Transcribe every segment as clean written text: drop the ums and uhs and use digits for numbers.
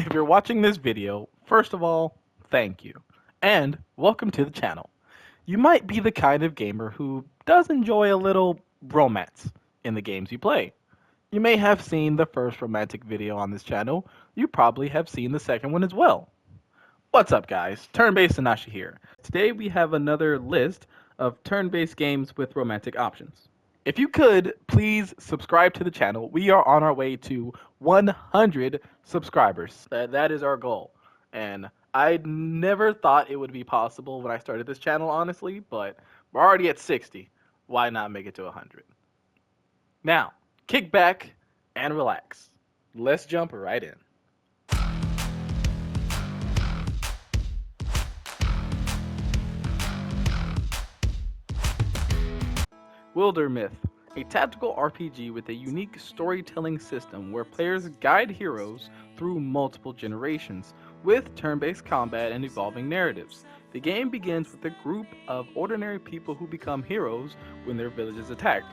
If you're watching this video, first of all, thank you, and welcome to the channel. You might be the kind of gamer who does enjoy a little romance in the games you play. You may have seen the first romantic video on this channel. You probably have seen the second one as well. What's up guys, Turn-Based Anashi here. Today we have another list of turn-based games with romantic options. If you could, please subscribe to the channel. We are on our way to 100 subscribers. That is our goal. And I never thought it would be possible when I started this channel, honestly, but we're already at 60. Why not make it to 100? Now, kick back and relax. Let's jump right in. Wildermyth, a tactical RPG with a unique storytelling system where players guide heroes through multiple generations, with turn-based combat and evolving narratives. The game begins with a group of ordinary people who become heroes when their village is attacked.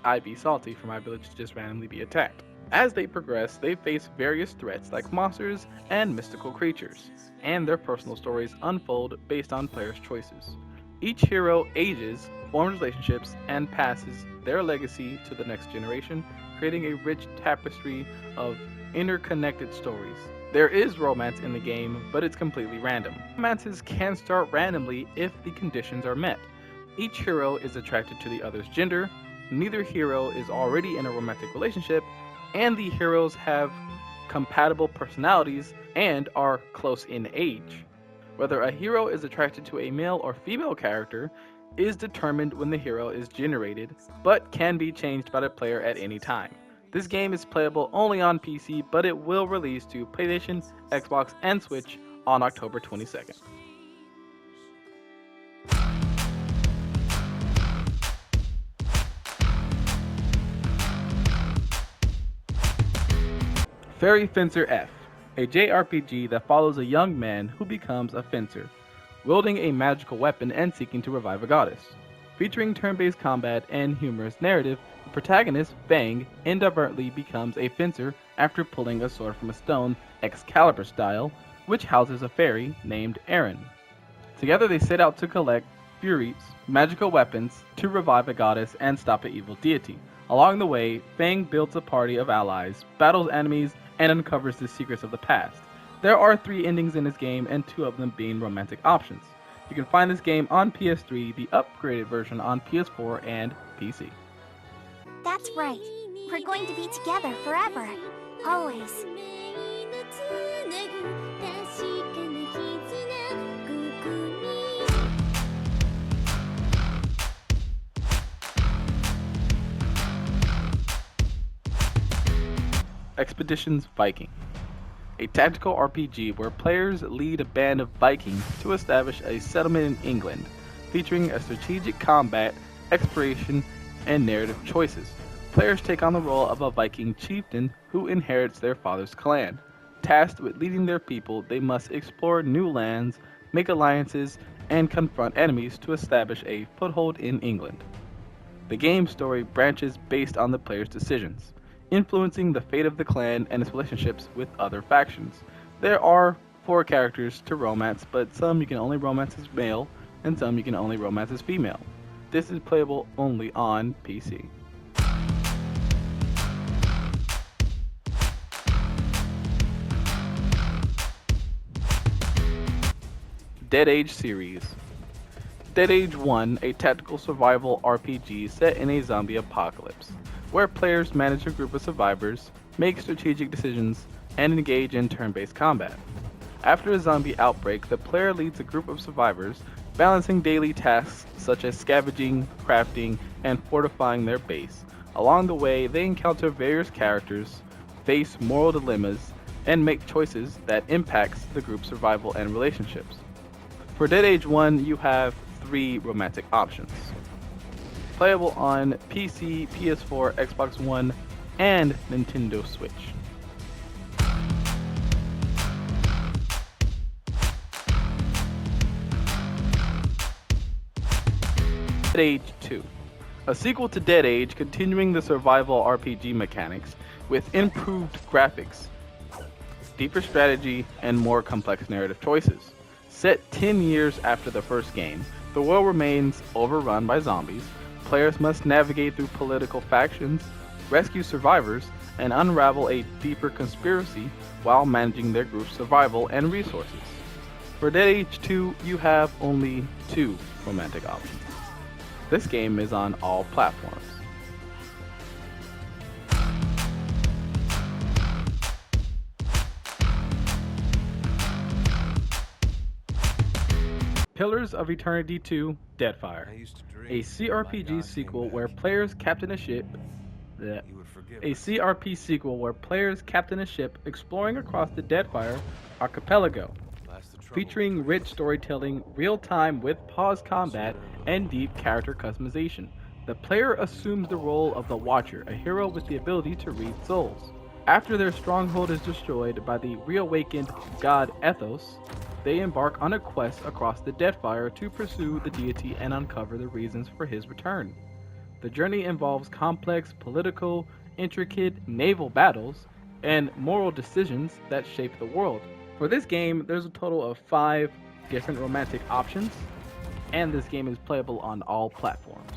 I'd be salty for my village to just randomly be attacked. As they progress, they face various threats like monsters and mystical creatures, and their personal stories unfold based on players' choices. Each hero ages, forms relationships, and passes their legacy to the next generation, creating a rich tapestry of interconnected stories. There is romance in the game, but it's completely random. Romances can start randomly if the conditions are met. Each hero is attracted to the other's gender, neither hero is already in a romantic relationship, and the heroes have compatible personalities and are close in age. Whether a hero is attracted to a male or female character is determined when the hero is generated, but can be changed by the player at any time. This game is playable only on PC, but it will release to PlayStation, Xbox, and Switch on October 22nd. Fairy Fencer F, a JRPG that follows a young man who becomes a fencer, wielding a magical weapon and seeking to revive a goddess. Featuring turn-based combat and humorous narrative, the protagonist, Fang, inadvertently becomes a fencer after pulling a sword from a stone, Excalibur style, which houses a fairy named Erin. Together they set out to collect Fury's magical weapons to revive a goddess and stop an evil deity. Along the way, Fang builds a party of allies, battles enemies, and uncovers the secrets of the past. There are 3 endings in this game, and 2 of them being romantic options. You can find this game on PS3, the upgraded version on PS4 and PC. That's right. We're going to be together forever. Always. Expeditions Viking, a tactical RPG where players lead a band of Vikings to establish a settlement in England, featuring a strategic combat, exploration, and narrative choices. Players take on the role of a Viking chieftain who inherits their father's clan. Tasked with leading their people, they must explore new lands, make alliances, and confront enemies to establish a foothold in England. The game's story branches based on the player's decisions, influencing the fate of the clan and its relationships with other factions. There are 4 characters to romance, but some you can only romance as male, and some you can only romance as female. This is playable only on PC. Dead Age series. Dead Age 1, a tactical survival RPG set in a zombie apocalypse, where players manage a group of survivors, make strategic decisions, and engage in turn-based combat. After a zombie outbreak, the player leads a group of survivors, balancing daily tasks such as scavenging, crafting, and fortifying their base. Along the way, they encounter various characters, face moral dilemmas, and make choices that impacts the group's survival and relationships. For Dead Age 1, you have 3 romantic options. Playable on PC, PS4, Xbox One, and Nintendo Switch. Dead Age 2, a sequel to Dead Age continuing the survival RPG mechanics with improved graphics. deeper strategy, and more complex narrative choices. Set 10 years after the first game, the world remains overrun by zombies. Players must navigate through political factions, rescue survivors, and unravel a deeper conspiracy while managing their group's survival and resources. For Dead Age 2, you have only 2 romantic options. This game is on all platforms. Pillars of Eternity 2 Deadfire, a CRPG sequel where players captain a ship. A CRP sequel where players captain a ship exploring across the Deadfire archipelago, featuring rich storytelling, real-time with pause combat, and deep character customization. The player assumes the role of the Watcher, a hero with the ability to read souls. After their stronghold is destroyed by the reawakened god Ethos, they embark on a quest across the Deadfire to pursue the deity and uncover the reasons for his return. The journey involves complex political, intricate naval battles, and moral decisions that shape the world. For this game, there's a total of 5 different romantic options, and this game is playable on all platforms.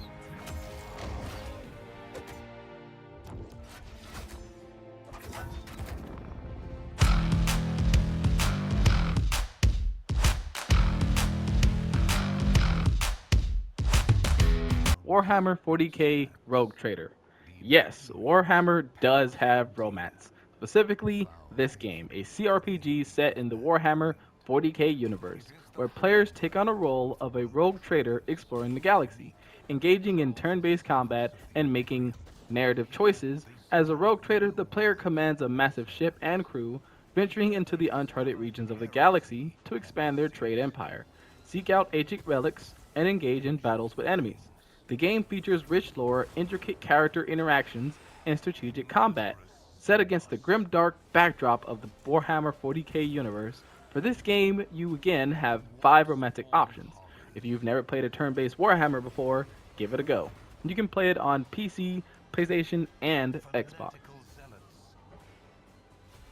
Warhammer 40k Rogue Trader. Yes, Warhammer does have romance. Specifically, this game, a CRPG set in the Warhammer 40k universe, where players take on a role of a rogue trader exploring the galaxy, engaging in turn-based combat and making narrative choices. As a rogue trader, the player commands a massive ship and crew, venturing into the uncharted regions of the galaxy to expand their trade empire, seek out ancient relics, and engage in battles with enemies. The game features rich lore, intricate character interactions, and strategic combat. Set against the grimdark backdrop of the Warhammer 40k universe, for this game you again have 5 romantic options. If you've never played a turn-based Warhammer before, give it a go. You can play it on PC, PlayStation, and Xbox.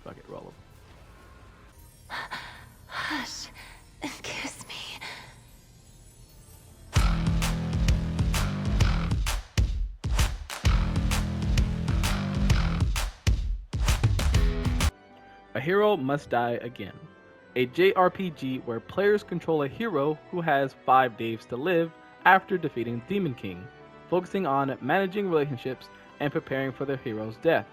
Fuck it, roll 'em. Hush and kiss me. A Hero Must Die Again, a JRPG where players control a hero who has 5 days to live after defeating Demon King, focusing on managing relationships and preparing for their hero's death.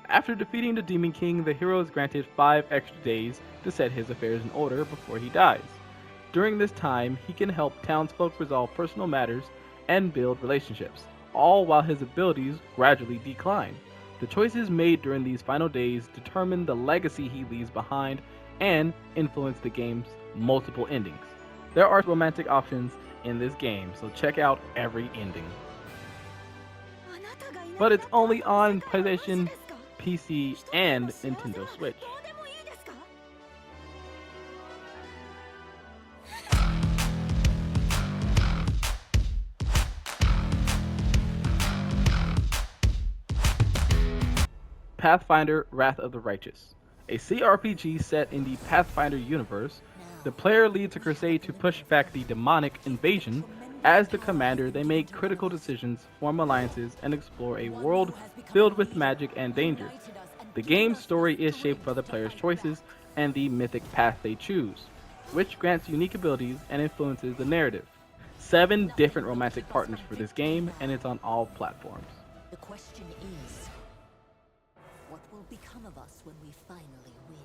After defeating the Demon King, the hero is granted 5 extra days to set his affairs in order before he dies. During this time, he can help townsfolk resolve personal matters and build relationships, all while his abilities gradually decline. The choices made during these final days determine the legacy he leaves behind and influence the game's multiple endings. There are romantic options in this game, so check out every ending. But it's only on PlayStation, PC, and Nintendo Switch. Pathfinder Wrath of the Righteous, a CRPG set in the Pathfinder universe. The player leads a crusade to push back the demonic invasion. As the commander, they make critical decisions, form alliances, and explore a world filled with magic and danger. The game's story is shaped by the player's choices and the mythic path they choose, which grants unique abilities and influences the narrative. 7 different romantic partners for this game, and it's on all platforms. The question is, what will become of us when we finally win?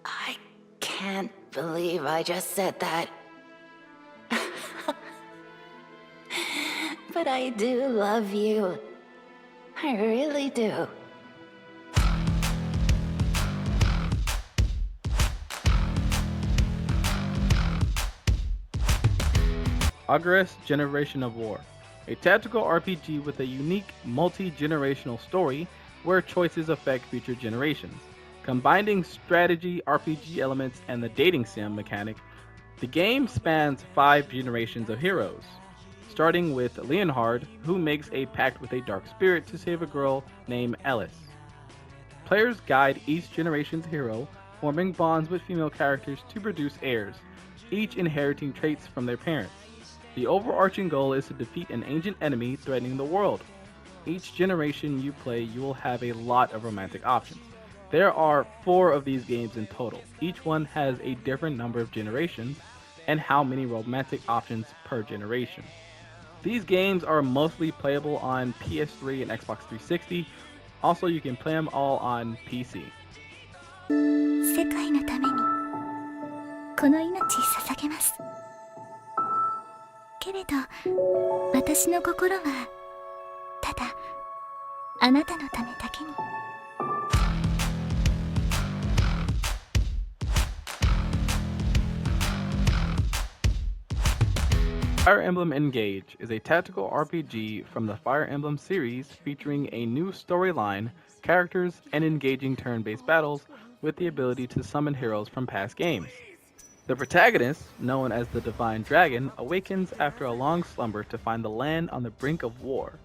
I can't believe I just said that. But I do love you. I really do. Argarest Generation of War, a tactical RPG with a unique multi-generational story where choices affect future generations. Combining strategy, RPG elements, and the dating sim mechanic, the game spans 5 generations of heroes, starting with Leonhard, who makes a pact with a dark spirit to save a girl named Alice. Players guide each generation's hero, forming bonds with female characters to produce heirs, each inheriting traits from their parents. The overarching goal is to defeat an ancient enemy threatening the world. Each generation you play, you will have a lot of romantic options. There are 4 of these games in total. Each one has a different number of generations and how many romantic options per generation. These games are mostly playable on PS3 and Xbox 360. Also, you can play them all on PC. 世界のためにこの命捧げます。けれど私の心はただあなたのためだけに。Fire Emblem Engage is a tactical RPG from the Fire Emblem series featuring a new storyline, characters, and engaging turn-based battles with the ability to summon heroes from past games. The protagonist, known as the Divine Dragon, awakens after a long slumber to find the land on the brink of war.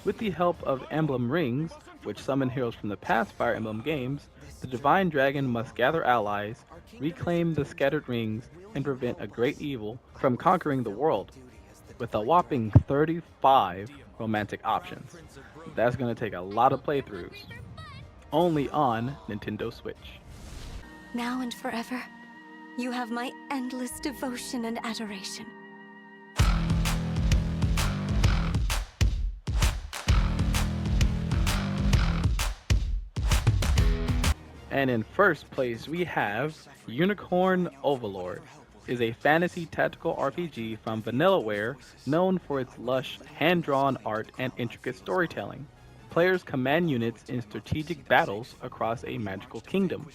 With the help of Emblem Rings, which summon heroes from the past Fire Emblem games, the Divine Dragon must gather allies, reclaim the scattered rings, and prevent a great evil from conquering the world. With a whopping 35 romantic options. That's going to take a lot of playthroughs. Only on Nintendo Switch. Now and forever, you have my endless devotion and adoration. And in first place, we have Unicorn Overlord. Is a fantasy tactical RPG from Vanillaware known for its lush, hand-drawn art and intricate storytelling. Players command units in strategic battles across a magical kingdom.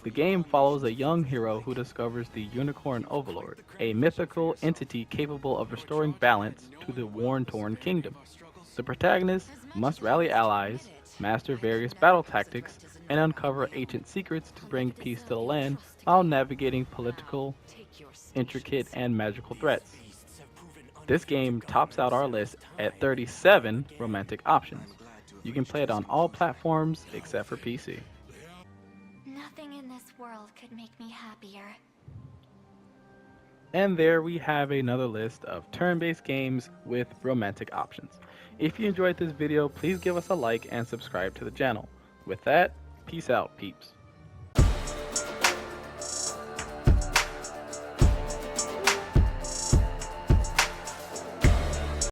The game follows a young hero who discovers the Unicorn Overlord, a mythical entity capable of restoring balance to the war-torn kingdom. The protagonist must rally allies, master various battle tactics, and uncover ancient secrets to bring peace to the land while navigating political, intricate, and magical threats. This game tops out our list at 37 romantic options. You can play it on all platforms except for PC. Nothing in this world could make me happier. And there we have another list of turn-based games with romantic options. If you enjoyed this video, please give us a like and subscribe to the channel. With that, peace out, peeps.